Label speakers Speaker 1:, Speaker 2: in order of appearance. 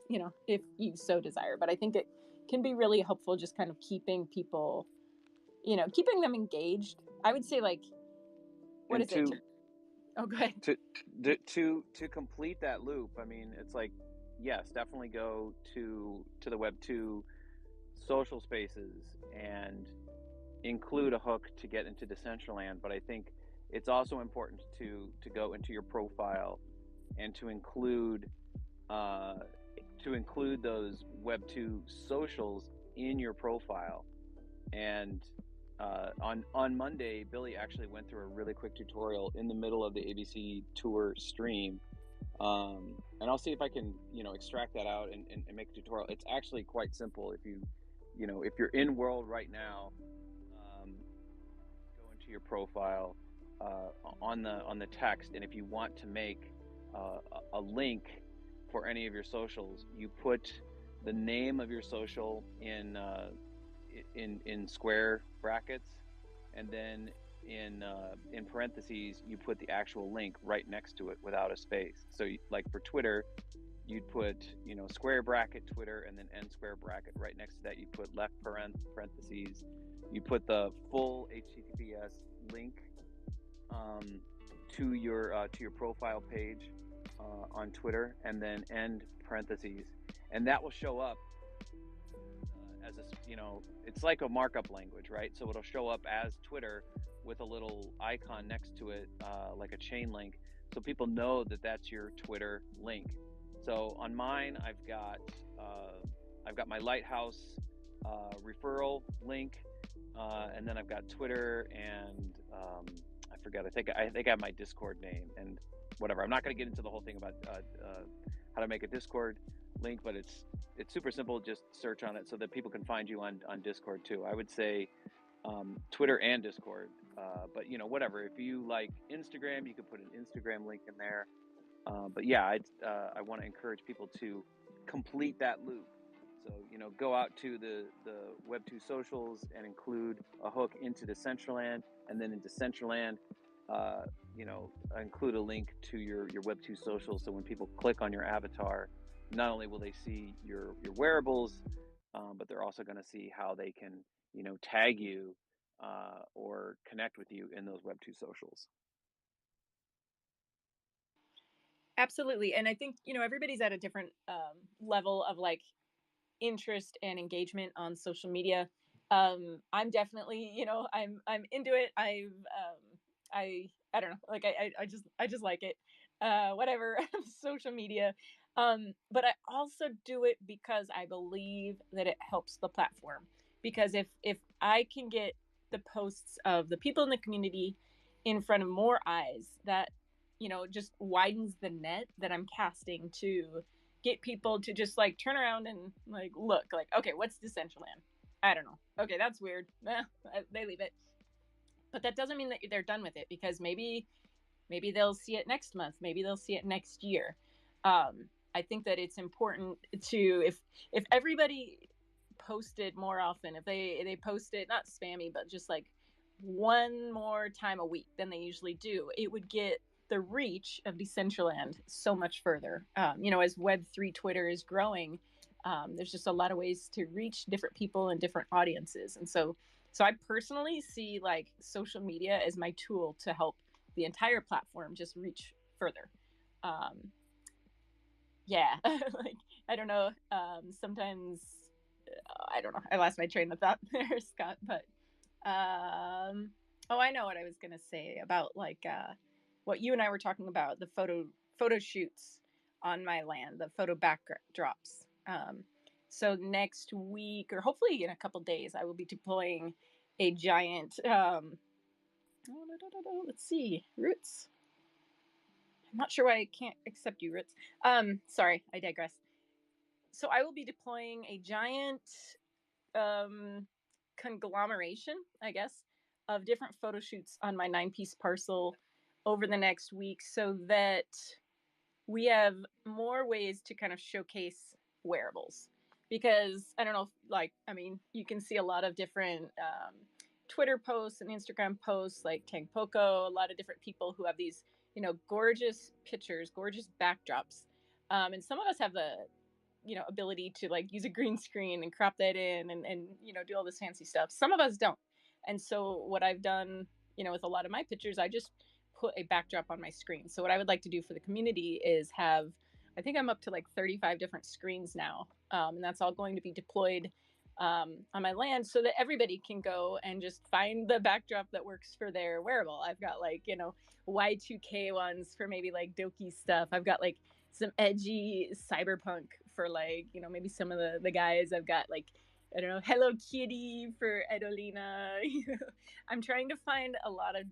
Speaker 1: if you so desire. But I think it can be really helpful just kind of keeping people, keeping them engaged. I would say, like, what
Speaker 2: And
Speaker 1: is it? Oh, go ahead.
Speaker 2: to complete that loop, I mean, it's like, yes, definitely go to the Web2 social spaces and include a hook to get into Decentraland. But I think it's also important to go into your profile and uh, to include those Web2 socials in your profile. And on Monday, Billy actually went through a really quick tutorial in the middle of the ABC tour stream. And I'll see if I can, extract that out and make a tutorial. It's actually quite simple. If you're in world right now, um, go into your profile on the text, and if you want to make a link for any of your socials, you put the name of your social in square brackets, and then in parentheses you put the actual link right next to it without a space. So like for Twitter, you'd put square bracket Twitter, and then n square bracket right next to that you put left parentheses, you put the full HTTPS link um, to your profile page on Twitter, and then end parentheses, and that will show up as it's like a markup language, right? So it'll show up as Twitter with a little icon next to it, like a chain link, so people know that that's your Twitter link. So on mine, I've got my Lighthouse referral link, and then I've got Twitter, and I forget. I think I have my Discord name and whatever. I'm not going to get into the whole thing about how to make a Discord link, but it's super simple. Just search on it so that people can find you on Discord too. I would say Twitter and Discord, but whatever. If you like Instagram, you could put an Instagram link in there. But yeah, I want to encourage people to complete that loop. So go out to the Web2 socials and include a hook into Decentraland, and then in Decentraland, include a link to your Web2 socials. So when people click on your avatar, not only will they see your wearables, but they're also going to see how they can tag you or connect with you in those Web2 socials.
Speaker 1: Absolutely. And I think, everybody's at a different level of, like, interest and engagement on social media. I'm definitely, I'm into it. I don't know, like, I just like it. Whatever, social media. But I also do it because I believe that it helps the platform. Because if I can get the posts of the people in the community in front of more eyes, that just widens the net that I'm casting to get people to just, like, turn around and, like, look, like, okay, what's Decentraland? I don't know. Okay, that's weird. They leave it. But that doesn't mean that they're done with it, because maybe they'll see it next month. Maybe they'll see it next year. I think that it's important to, if everybody posted more often, if they posted not spammy, but just like one more time a week than they usually do, it would get the reach of Decentraland so much further. As Web3 Twitter is growing, there's just a lot of ways to reach different people and different audiences. And so I personally see, like, social media as my tool to help the entire platform just reach further. Um, yeah, like, I don't know. Sometimes I don't know. I lost my train of thought there, Scott. But oh, I know what I was gonna say about, like, what you and I were talking about, the photo shoots on my land, the photo backdrops. So next week, or hopefully in a couple days, I will be deploying a giant. Let's see, Roots. I'm not sure why I can't accept you, Roots. Sorry, I digress. So I will be deploying a giant conglomeration, I guess, of different photo shoots on my 9-piece parcel over the next week, so that we have more ways to kind of showcase wearables. Because I don't know, if, like, I mean, you can see a lot of different Twitter posts and Instagram posts, like Tank Poco, a lot of different people who have these, gorgeous pictures, gorgeous backdrops. And some of us have ability to like use a green screen and crop that in and do all this fancy stuff. Some of us don't. And so what I've done, with a lot of my pictures, I just put a backdrop on my screen. So what I would like to do for the community is have, I think I'm up to like 35 different screens now. And that's all going to be deployed on my land so that everybody can go and just find the backdrop that works for their wearable. I've got like, Y2K ones for maybe like Doki stuff. I've got like some edgy cyberpunk for like, maybe some of the guys. I've got like, I don't know, Hello Kitty for Edolina. I'm trying to find a lot of